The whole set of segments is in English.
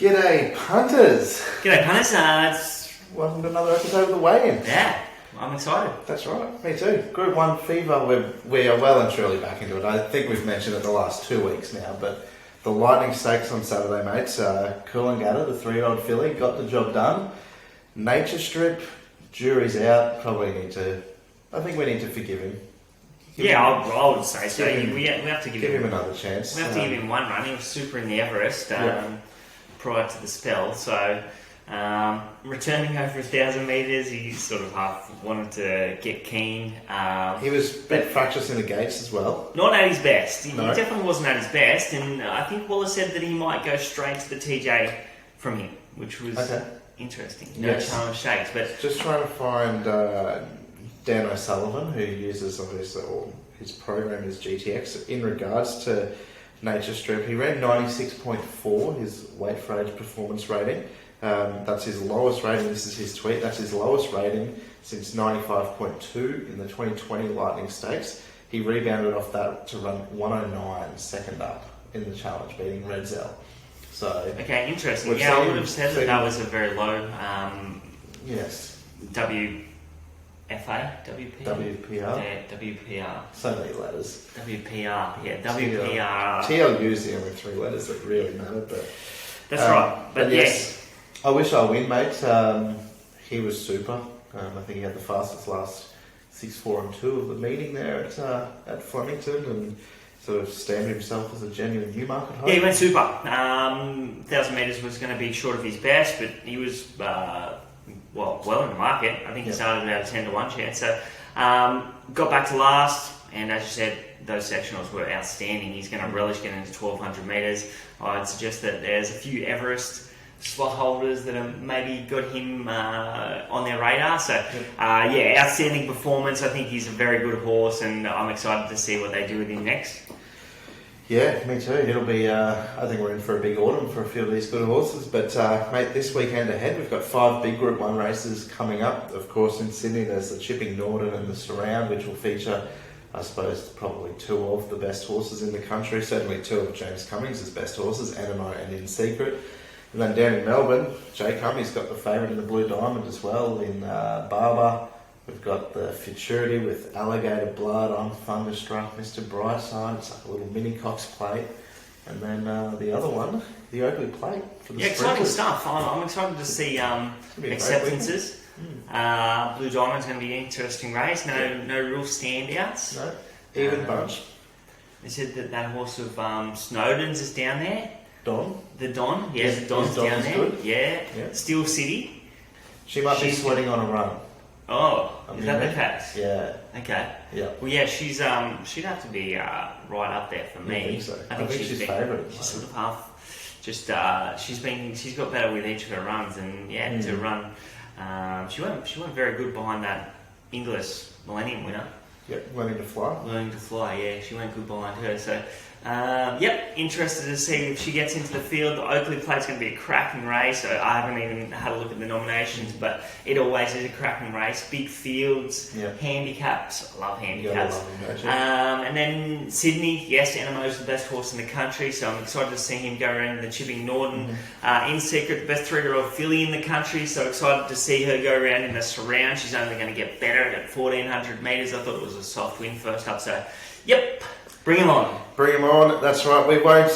G'day punters! G'day punters, Welcome to another episode of the Weigh In. yeah, I'm excited. That's right, me too. Group 1 fever, we are well and truly back into it. I think we've mentioned it the last 2 weeks now, but the Lightning Stakes on Saturday, mates. Coolangatta, the 3-year-old filly, got the job done. Nature Strip, jury's out, I think we need to forgive him. I would say so. We have to give him another chance. We have to give him one run. He was super in the Everest prior to the spell, so returning over 1,000 metres, he sort of half wanted to get keen. He was a bit fractious in the gates as well. Not at his best. He No. definitely wasn't at his best, and I think Wallace said that he might go straight to the TJ from him, which was interesting. No challenge shakes, but just trying to find Dan O'Sullivan, who uses his program is GTX in regards to Nature Strip. He ran 96.4, his weight for age performance rating. That's his lowest rating. This is his tweet. That's his lowest rating since 95.2 in the 2020 Lightning Stakes. He rebounded off that to run 109 second up in the challenge, beating Rosehill. So okay, interesting. Yeah, I would have said that was a very low. Yes. WPR. Yeah, WPR. So many letters. WPR. Yeah, WPR. TLU's the only 3 letters that really matter, but that's right. But yes, I wish I win, mate. He was super. I think he had the fastest last 6.4 and 2 of the meeting there at Flemington, and sort of stamped himself as a genuine Newmarket hope. Yeah, he went super. 1,000 metres was going to be short of his best, but he was well in the market. I think he started about a 10 to 1 chance. So got back to last, and as you said, those sectionals were outstanding. He's going to relish getting into 1,200 metres. I'd suggest that there's a few Everest slot holders that have maybe got him on their radar. So outstanding performance. I think he's a very good horse, and I'm excited to see what they do with him next. Yeah, me too. It'll be, I think we're in for a big autumn for a few of these good horses. But, mate, this weekend ahead, we've got 5 big Group 1 races coming up. Of course, in Sydney, there's the Chipping Norton and the Surround, which will feature, I suppose, probably 2 of the best horses in the country. Certainly 2 of James Cummings' best horses, Animo and In Secret. And then down in Melbourne, Jay Cummings got the favourite in the Blue Diamond as well in Barber. We've got the Futurity with Alligator Blood on Thunderstruck, Mr. Brightside. It's like a little mini Cox plate. And then the other one, the Oakley plate for the exciting stuff. I'm excited to see acceptances. Blue Diamond's going to be an interesting race. No real standouts. No, even bunch. They said that horse of Snowden's is down there. Don? The Don, the Don's down there. Good. Yeah. Steel City. She might be sweating on a run. Oh, is that the case? Yeah. Okay. Yeah. Well, yeah, she'd have to be right up there for me. I think so. I think she's favourite. She's sort of half. Just she's got better with each of her runs, and to run. She went very good behind that English Millennium winner. Yep, learning to fly. Yeah, she went good behind her. So, interested to see if she gets into the field. The Oakley Plate's going to be a cracking race. I haven't even had a look at the nominations, but it always is a cracking race. Big fields, handicaps. I love handicaps. And then Sydney, yes, Animo's the best horse in the country, so I'm excited to see him go around in the Chipping Norton. In Secret, the best 3-year-old filly in the country, so excited to see her go around in the Surround. She's only going to get better at 1,400 metres. I thought it was a soft win first up, so bring him on. Bring him on, that's right. We won't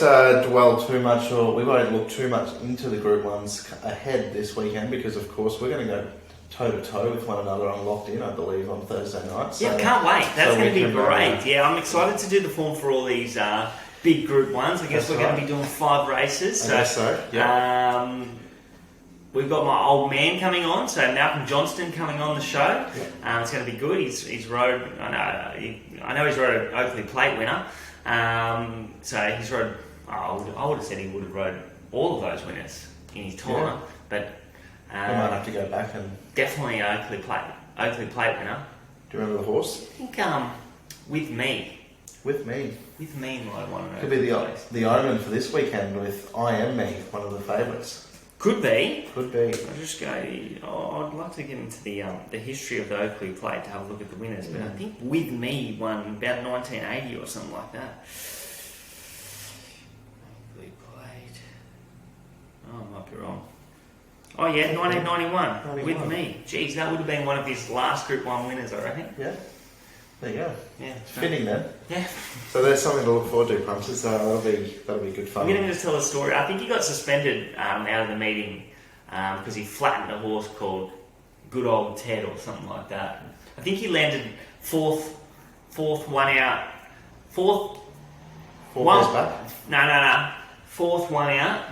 dwell too much, or we won't look too much into the Group 1s ahead this weekend, because of course we're going to go toe-to-toe with one another on Locked In, I believe, on Thursday night. So, can't wait. That's going to be great. I'm excited to do the form for all these big Group 1s. I guess we're going to be doing 5 races. I guess so, we've got my old man coming on, so Malcolm Johnston coming on the show. It's going to be good. He's rode. I know he's rode an Oakley Plate winner. So he's rode. I would have said he would have rode all of those winners in his time, but we might have to go back and definitely Oakley Plate winner. Do you remember the horse? I think with me. With me might want to know. Could be the omen for this weekend with I Am Me, one of the favourites. Could be. I'll just go. I'd like to get into the history of the Oakley Plate to have a look at the winners, but I think With Me won about 1980 or something like that. Oakley Plate. Oh, my Might be wrong. Oh yeah, 1991 with me. Geez, that would have been one of his last Group 1 winners, I reckon. Yeah. There you go. Yeah. Fitting then. Yeah. So there's something to look forward to, punters. That'll be good fun. I'm going to just tell a story. I think he got suspended out of the meeting because he flattened a horse called Good Old Ted or something like that. I think he landed fourth one out. Fourth pairs back? No. Fourth one out.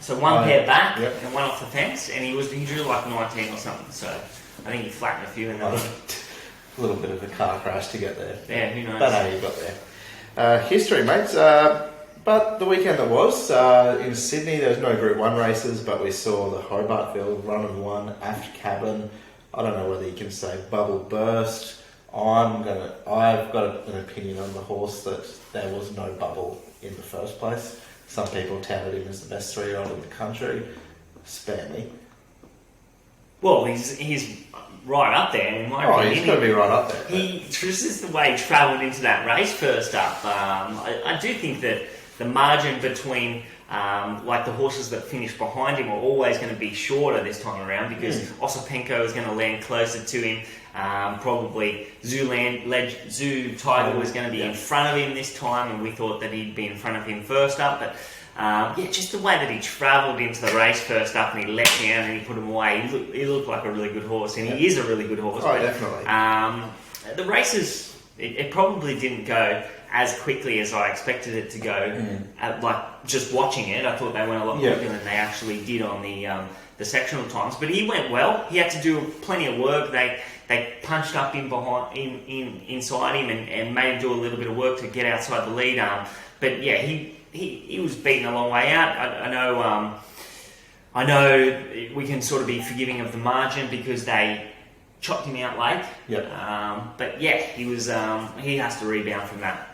So one pair back and one off the fence, and he drew like 19 or something. So I think he flattened a few in there. A little bit of a car crash to get there. Yeah, who knows? But how you got there. History, mates. But the weekend that was, in Sydney, there was no Group 1 races, but we saw the Hobartville Run of One, Aft Cabin. I don't know whether you can say Bubble Burst. I've got an opinion on the horse that there was no bubble in the first place. Some people touted him as the best 3-year-old in the country. Spare me. Well, he's right up there in my opinion. He's got to be right up there. This is the way he travelled into that race first up. I do think that the margin between like the horses that finish behind him are always going to be shorter this time around because Osipenko is going to land closer to him. Probably Zoo Tiger was going to be in front of him this time, and we thought that he'd be in front of him first up. But just the way that he travelled into the race first up and he let down and he put him away, he looked like a really good horse, and he is a really good horse. Oh, definitely. The races, it probably didn't go as quickly as I expected it to go. Like just watching it, I thought they went a lot quicker than they actually did on the sectional times. But he went well. He had to do plenty of work. They punched up inside him and made him do a little bit of work to get outside the lead. But yeah, he was beaten a long way out. I know we can sort of be forgiving of the margin because they chopped him out late. But yeah, he has to rebound from that.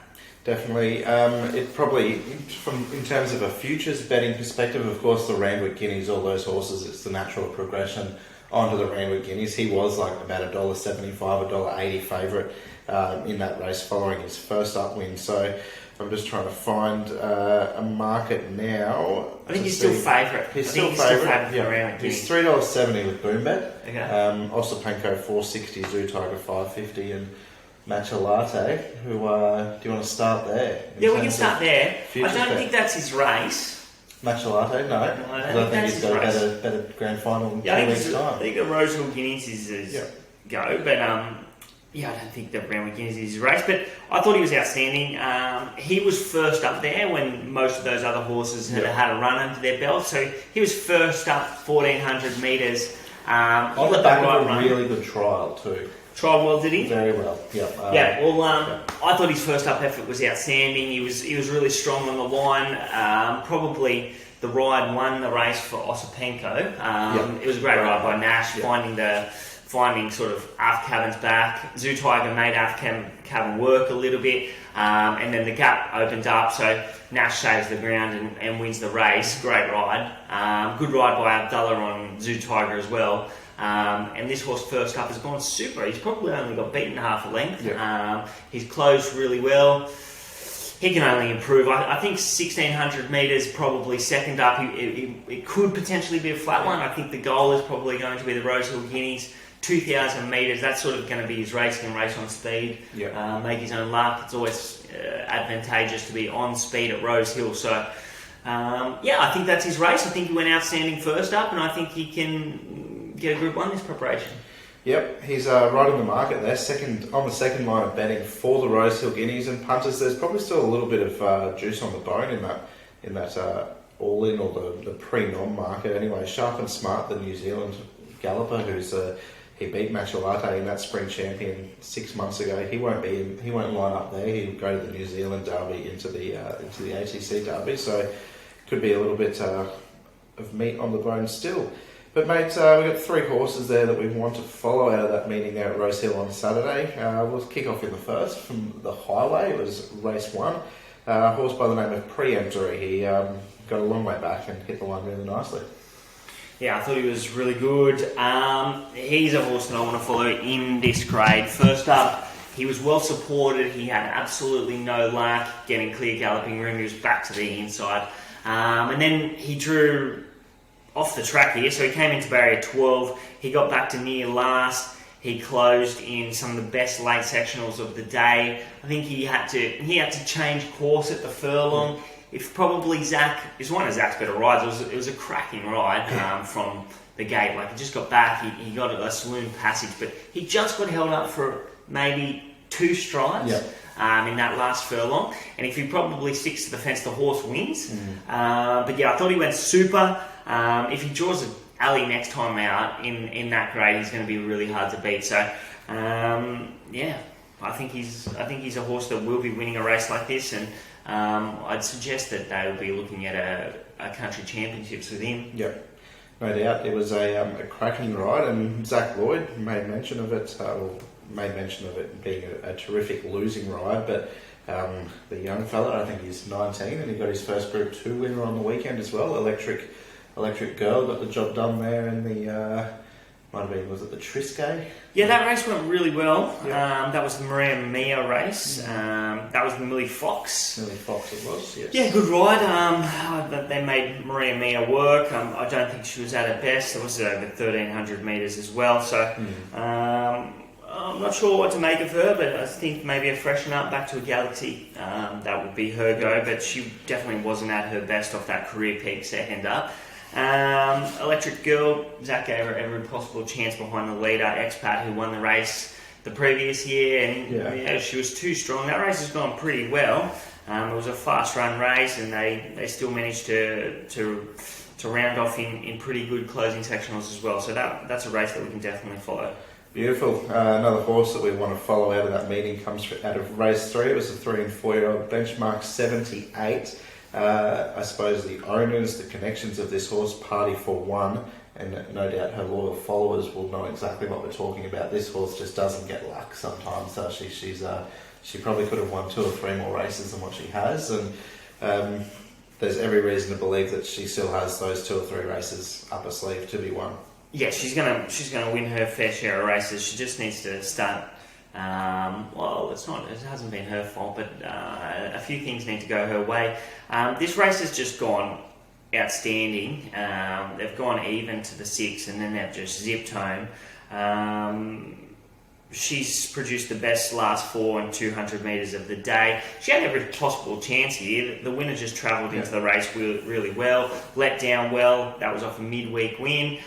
Definitely. It probably, in terms of a futures betting perspective, of course, the Randwick Guineas, all those horses, it's the natural progression onto the Randwick Guineas. He was like about $1.75, $1.80 favourite in that race following his first up win. So I'm just trying to find a market now. I think he's still favourite. He's still favourite. He's $3.70 with Boombet. Okay. Osipenko $4.60, Zoo Tiger $5.50, and Matcha Latte. Who do you want to start there? Yeah, we can start there. I don't think that's his race. Matcha Latte, no. I think he's got a better grand final in 2 weeks' time. I think the Rosehill Guineas is go, but I don't think the Randwick Guineas is his race. But I thought he was outstanding. He was first up there when most of those other horses had a run under their belt. So he was first up 1,400 metres. On the back of a really good trial too. Trial well, did he? Very well. I thought his first up effort was outstanding. He was really strong on the line. Probably the ride won the race for Osipenko. It was a great ride by Nash, finding sort of Aft Cabin's back. Zoo Tiger made Aft Cabin work a little bit, and then the gap opened up. So Nash saves the ground and wins the race. Great ride. Good ride by Abdullah on Zoo Tiger as well. And this horse first up has gone super. He's probably only got beaten half a length. He's closed really well. He can only improve. I think 1,600 metres probably second up. It could potentially be a flat one. I think the goal is probably going to be the Rosehill Guineas. 2,000 metres, that's sort of going to be his race. He can race on speed, make his own luck. It's always advantageous to be on speed at Rosehill. So, I think that's his race. I think he went outstanding first up, and I think he can get a Group 1 this preparation. Yep, he's right in the market there, on the second line of betting for the Rosehill Guineas, and punters, there's probably still a little bit of juice on the bone in that all-in or the pre-nom market. Anyway, Sharp and Smart, the New Zealand galloper, he beat Matcha Latte in that Spring Champion 6 months ago. He won't line up there. He'll go to the New Zealand Derby into the ATC Derby. So could be a little bit of meat on the bone still. But mate, we've got 3 horses there that we want to follow out of that meeting there at Rosehill on Saturday. We'll kick off in the first from the Highway. It was race 1. A horse by the name of Preemptory. He got a long way back and hit the line really nicely. Yeah, I thought he was really good. He's a horse that I want to follow in this grade. First up, he was well supported. He had absolutely no luck getting clear galloping room. He was back to the inside. And then he drew off the track here. So he came into barrier 12. He got back to near last. He closed in some of the best late sectionals of the day. I think he had to change course at the furlong. If probably Zach is one of Zach's better rides. It was a cracking ride from the gate. Like he just got back. He got a saloon passage, but he just got held up for maybe 2 strides. In that last furlong, and if he probably sticks to the fence, the horse wins. But yeah, I thought he went super. If he draws an alley next time out in that grade, he's going to be really hard to beat. So yeah, I think he's a horse that will be winning a race like this, and I'd suggest that they will be looking at a country championships with him. Yep. No doubt, it was a cracking ride, and Zach Lloyd made mention of it. Made mention of it being a terrific losing ride, but the young fella, I think he's 19, and he got his first Group 2 winner on the weekend as well. Electric Girl got the job done there in the might have been, was it the Triscay? Yeah, that race went really well. Yeah. That was the Maria Mia race. That was the Millie Fox. Millie Fox it was, yes. Yeah, good ride. They made Maria Mia work. I don't think she was at her best. It was over 1,300 metres as well, so I'm not sure what to make of her, but I think maybe a freshen up back to a Galaxy, that would be her go, but she definitely wasn't at her best off that career peak second up. Electric Girl, Zach gave her every possible chance behind the leader, Expat, who won the race the previous year, and she was too strong. That race has gone pretty well. It was a fast run race, and they still managed to round off in pretty good closing sectionals as well. So that's a race that we can definitely follow. Beautiful. Another horse that we want to follow out of that meeting comes out of race 3. It was a 3 and 4-year-old, benchmark 78. I suppose the owners, the connections of this horse, Party for One, and no doubt her loyal followers will know exactly what we're talking about. This horse just doesn't get luck sometimes. So she probably could have won 2 or 3 more races than what she has, and there's every reason to believe that she still has those 2 or 3 races up her sleeve to be won. Yeah, she's gonna win her fair share of races. She just needs to start. It hasn't been her fault, but a few things need to go her way. This race has just gone outstanding. They've gone even to the 6, and then they've just zipped home. She's produced the best last 4 and 200 metres of the day. She had every possible chance here. The winner just travelled into the race really well, let down well. That was off a midweek win.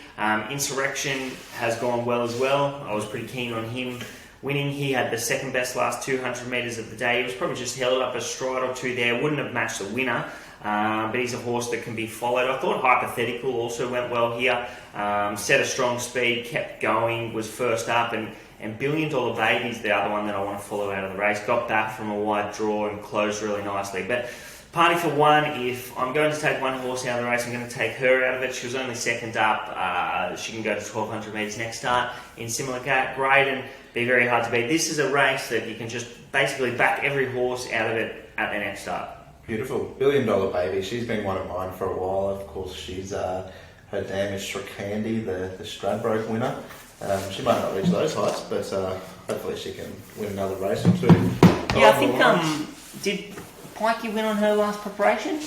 Insurrection has gone well as well. I was pretty keen on him winning. He had the second best last 200 metres of the day. He was probably just held up a stride or 2 there. Wouldn't have matched the winner, but he's a horse that can be followed. I thought Hypothetical also went well here. Set a strong speed, kept going, was first up, and Billion Dollar Baby's the other one that I want to follow out of the race. Got back from a wide draw and closed really nicely. But Party for One, if I'm going to take one horse out of the race, I'm going to take her out of it. She was only second up. She can go to 1,200 metres next start in similar grade and be very hard to beat. This is a race that you can just basically back every horse out of it at the next start. Beautiful. Billion Dollar Baby. She's been one of mine for a while. Of course, she's her dam is Shrikandi, the Stradbroke winner. She might not reach those heights, but hopefully she can win another race or 2. Yeah, I think, did Pikey win on her last preparation?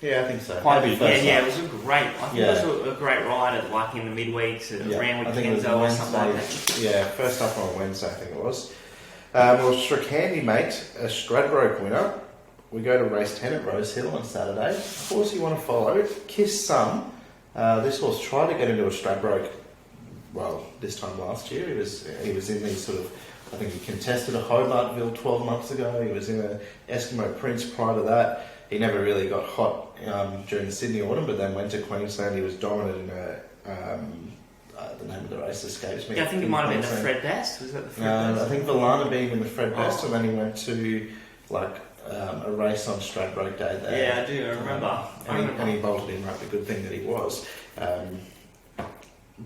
Yeah, I think so. Pikey, yeah, it was a great, I think it was a great ride like in the midweeks, around with Kenzo or something like that. Yeah, first up on a Wednesday, I think it was. Well, Shrikandi, mate, a Stradbroke winner. We go to race 10 at Rosehill on Saturday. Horse you want to follow, Kiss Some. This horse tried to get into a Stradbroke, well, this time last year. He was in these sort of, I think he contested a Hobartville 12 months ago. He was in an Eskimo Prince prior to that. He never really got hot during the Sydney Autumn, but then went to Queensland. He was dominant in the name of the race escapes me. Yeah, I think it might have been the Fred Best. Was that the Fred Best? I think Valana beat him in the Fred Best, and then he went to a race on Stradbroke Day there. Yeah, I do. I remember. And he bolted in right. The good thing that he was.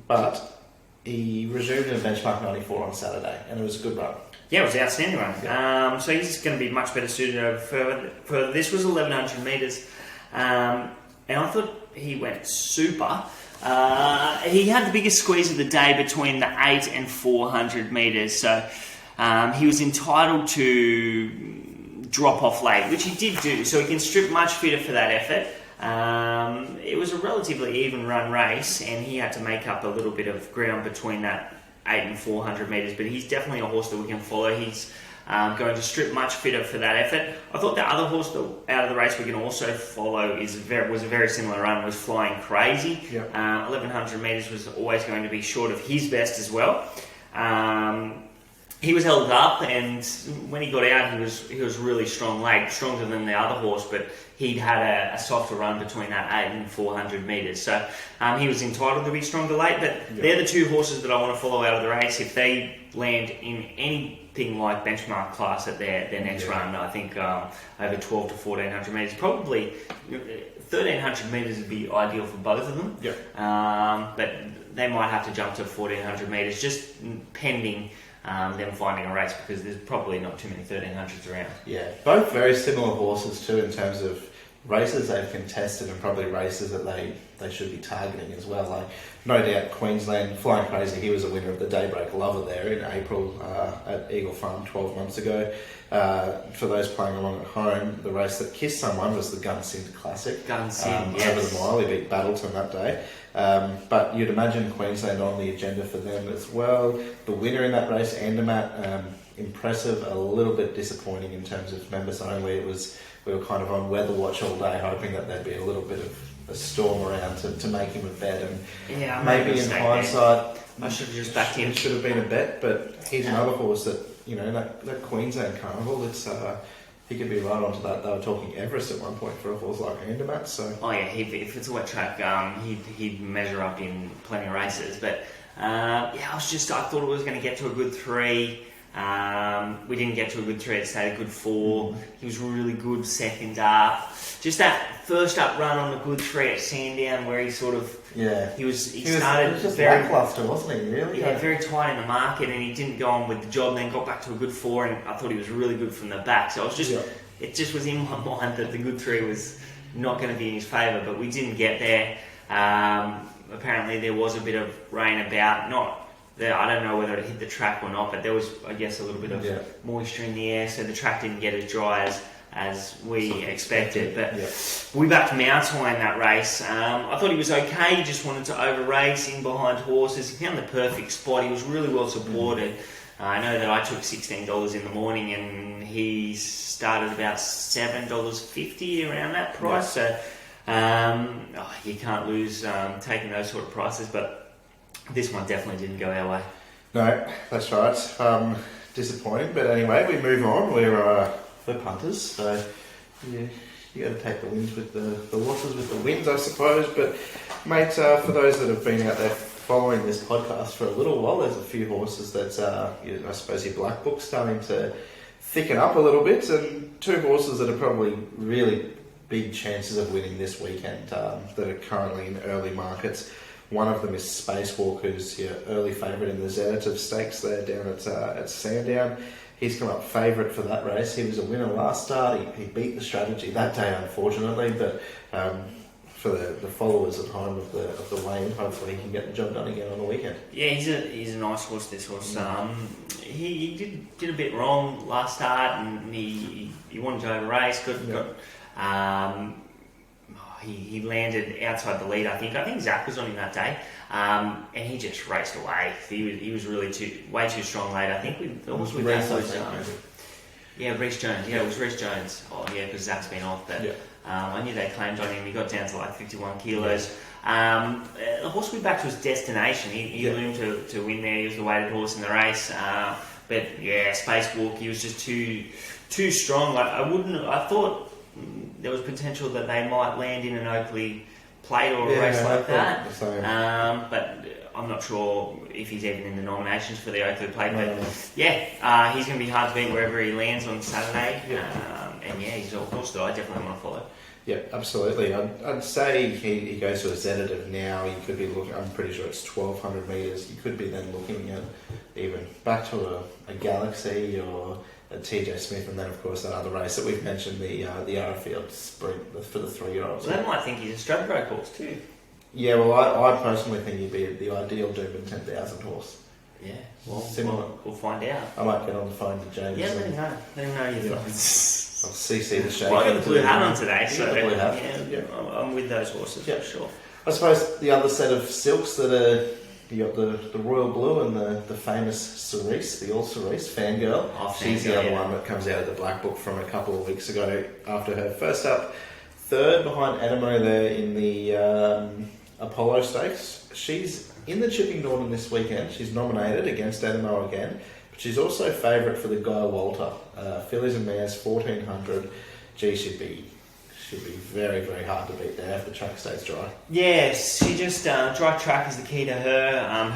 But he resumed in a benchmark 94 on Saturday, and it was a good run. Yeah, it was an outstanding run. Yeah. So he's going to be much better suited over further. This was 1,100 metres, and I thought he went super. He had the biggest squeeze of the day between the 8 and 400 metres, so he was entitled to drop off late, which he did do, so he can strip much fitter for that effort. It was a relatively even run race, and he had to make up a little bit of ground between that 8 and 400 metres, but he's definitely a horse that we can follow. He's going to strip much fitter for that effort. I thought the other horse that out of the race we can also follow was a very similar run, was Flying Crazy. Yep. 1100 metres was always going to be short of his best as well. He was held up, and when he got out, he was really strong late, stronger than the other horse, but he'd had a softer run between that 8 and 400 metres. So he was entitled to be stronger late, but they're the two horses that I want to follow out of the race. If they land in anything like benchmark class at their next run, I think over 12 to 1400 metres, probably 1300 metres would be ideal for both of them. But they might have to jump to 1400 metres, just pending them finding a race, because there's probably not too many 1300s around. Yeah, both very similar horses too in terms of races they've contested and probably races that they should be targeting as well. Like, no doubt Queensland, Flying Crazy, he was a winner of the Daybreak Lover there in April at Eagle Farm 12 months ago. For those playing along at home, the race that kissed someone was the Gunsynd Classic. Gunsynd, yes. Over the mile, he beat Battleton that day. But you'd imagine Queensland on the agenda for them as well. The winner in that race, Andermatt, impressive, a little bit disappointing in terms of members only. We were kind of on weather watch all day, hoping that there'd be a little bit of a storm around to make him a bet. And maybe in hindsight, I should have just backed him. It should have been a bet, but he's another horse that, that Queensland Carnival, it's he could be right onto that. They were talking Everest at one point for a horse like Andermatt. So if it's a wet track, he'd measure up in plenty of races. But I thought it was going to get to a good 3. We didn't get to a good 3, it stayed a good 4. He was really good second up. Just that first up run on a good 3 at Sandown, where he sort of he started just very lackluster, wasn't he? Really? Yeah, very tight in the market, and he didn't go on with the job. Then got back to a good 4, and I thought he was really good from the back. So it just was in my mind that the good 3 was not going to be in his favour, but we didn't get there. Apparently, there was a bit of rain about. I don't know whether it hit the track or not, but there was, I guess, a little bit of moisture in the air, so the track didn't get as dry as we expected. But we backed Moutai in that race. I thought he was okay. He just wanted to over-race in behind horses. He found the perfect spot. He was really well supported. I know that I took $16 in the morning, and he started about $7.50 around that price. So you can't lose taking those sort of prices, but this one definitely didn't go our way. No, that's right. Disappointing, but anyway, we move on. We're punters, so you got to take the wins with the losses with the wins, I suppose. But mate, for those that have been out there following this podcast for a little while, there's a few horses that I suppose your black book's starting to thicken up a little bit, and 2 horses that are probably really big chances of winning this weekend that are currently in early markets. One of them is Spacewalk, who's your early favourite in the Zenith Stakes there down at Sandown. He's come up favourite for that race. He was a winner last start. He beat the strategy that day, unfortunately, but for the followers at home of the Weigh In, hopefully he can get the job done again on the weekend. Yeah, he's a nice horse, this horse. He did a bit wrong last start, and he wanted to over-race. He landed outside the lead, I think. I think Zach was on him that day, and he just raced away. He was really way too strong late. I think Reece Jones. Yeah, it was Reece Jones. Oh, yeah, because Zach's been off. But I knew they claimed on him. He got down to like 51 kilos. The horse we backed was Destination. He loomed to win there. He was the weighted horse in the race. But Spacewalk, he was just too strong. I thought there was potential that they might land in an Oakley plate or a race like that. But I'm not sure if he's even in the nominations for the Oakley plate. But he's going to be hard to beat wherever he lands on Saturday. He's a horse that I definitely want to follow. Yeah, absolutely. I'd say he goes to a Zenith now. You could be looking, I'm pretty sure it's 1,200 metres. You could be then looking at even back to a Galaxy or a TJ Smith, and then of course that other race that we've mentioned, the Arrowfield Sprint for the 3-year-olds. Well, they might think he's a Stradbroke horse too. Yeah, well, I personally think he'd be the ideal Doomben 10,000 horse. Yeah, we'll find out. I might get on the phone to James. Yeah, let him know your thoughts. I'll CC the shape. Well, I got the blue hat on today, You so got the blue hat. yeah, I'm with those horses for sure. I suppose the other set of silks that are, you got the royal blue and the famous Cerise, the all Cerise fangirl. Oh, She's the other one that comes out of the black book from a couple of weeks ago after her first up third behind Animo there in the Apollo Stakes. She's in the Chipping Norton this weekend. She's nominated against Animo again, but she's also favourite for the Guy Walter. Fillies and Mares 1400. Gee, should be very, very hard to beat there if the track stays dry. Yes, she just dry track is the key to her.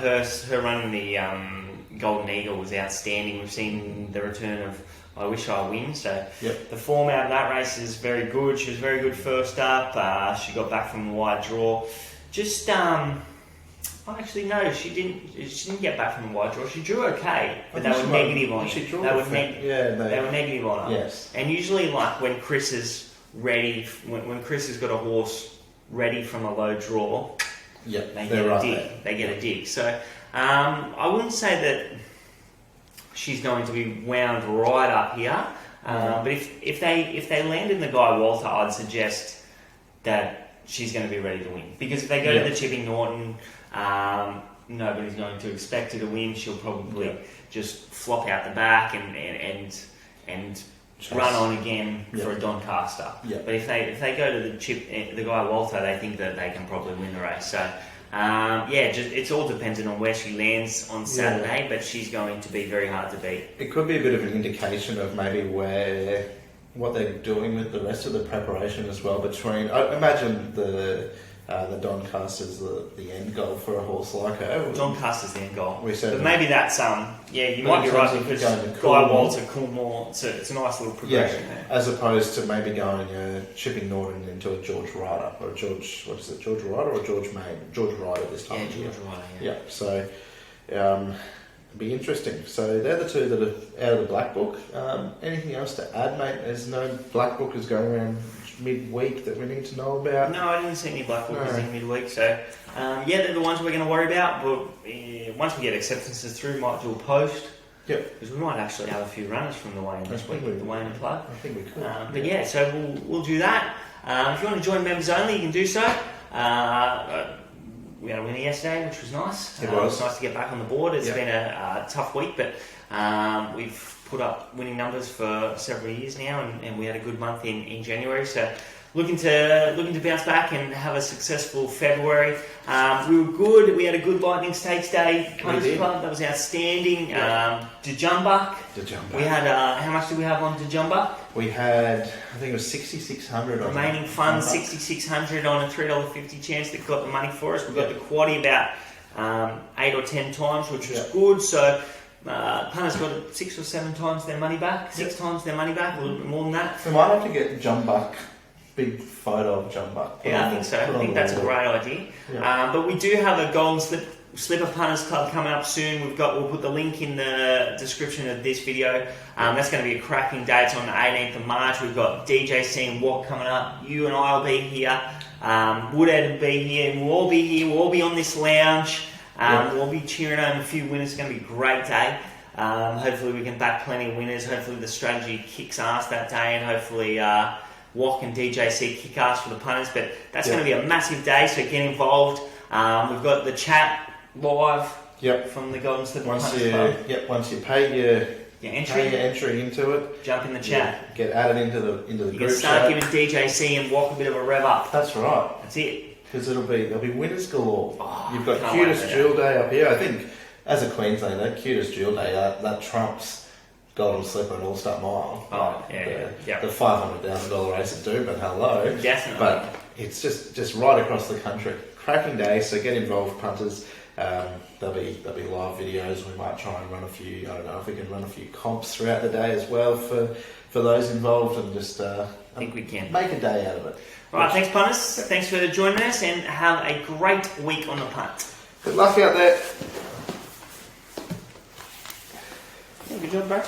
Her running the Golden Eagle was outstanding. We've seen the return of I Wish I Win. So the form out of that race is very good. She was very good first up. She got back from the wide draw. Just actually no, she didn't get back from the wide draw. She drew okay, but they were negative on her. They were negative on her. Yes. And usually, like when Chris is ready, when Chris has got a horse ready from a low draw, they get a dig. So I wouldn't say that she's going to be wound right up here, but if they land in the Guy Walter, I'd suggest that she's going to be ready to win, because if they go to the Chipping Norton, nobody's going to expect her to win. She'll probably just flop out the back and run on again for a Doncaster. But if they go to the Guy Walter, they think that they can probably win the race. So it's all dependent on where she lands on Saturday, but she's going to be very hard to beat. It could be a bit of an indication of maybe what they're doing with the rest of the preparation as well. Between, I imagine the Doncaster's the end goal for a horse like her. Doncaster's the end goal. But maybe that's you might be right, because Guy Walter, Coolmore, it's a nice little progression there. As opposed to maybe going Chipping Norton into a George Ryder or a George Ryder or George Main? George Ryder this time. George Ryder. Yeah. So it'd be interesting. So they're the two that are out of the black book. Anything else to add, mate? There's no black book is going around midweek that we need to know about? No, I didn't see any black bookers in midweek, so they're the ones we're going to worry about. But once we get acceptances through, might do a post. Because we might actually have a few runners from the Weigh In this week, the Weigh In plug. I think we could. But so we'll do that. If you want to join members only, you can do so. We had a winner yesterday, which was nice. It was nice to get back on the board. It's been a tough week, but we've put up winning numbers for several years now, and we had a good month in January. So looking to bounce back and have a successful February. We were good. We had a good Lightning Stakes Day Punters Club. That was outstanding. Djumbuck. We had how much did we have on Djumbuck? We had, I think it was 6,600 on remaining funds, 6,600 on a $3.50 chance that got the money for us. We got the quaddie about 8 or 10 times, which was good. So punters got 6 or 7 times their money back, 6 times their money back, a little bit more than that. We might have to get Djumbuck, big photo of Djumbuck. Yeah, I think so. I think that's a great idea. But we do have a Golden Slipper Punters Club coming up soon. We'll put the link in the description of this video. That's going to be a cracking day. It's on the 18th of March. We've got DJC and Walk coming up. You and I will be here. Woodhead will be here. We'll all be here. We'll all be on this lounge. We'll all be cheering on a few winners. It's going to be a great day. Hopefully we can back plenty of winners. Hopefully the strategy kicks ass that day, and hopefully Walk and DJC kick ass for the punters. But that's going to be a massive day, so get involved. We've got the chat live from the Golden Slipper Punters Club. Once you pay your entry into it, jump in the chat. Get added into the group chat. You can start giving DJC and Walk a bit of a rev up. That's right. That's it. Because there'll be winners galore. You've got Cutest Jewel Day up here. I think as a Queenslander, Cutest Jewel Day that trumps Golden Slipper and All Star Mile. The $500,000 race at Doomben. Hello. Definitely. But it's just right across the country. Cracking day. So get involved, punters. There'll be live videos. We might try and run a few. I don't know if we can run a few comps throughout the day as well for those involved, and just I think we can make a day out of it. Right, thanks punters. Thanks for joining us, and have a great week on the punt. Good luck out there. Yeah, good job, bro.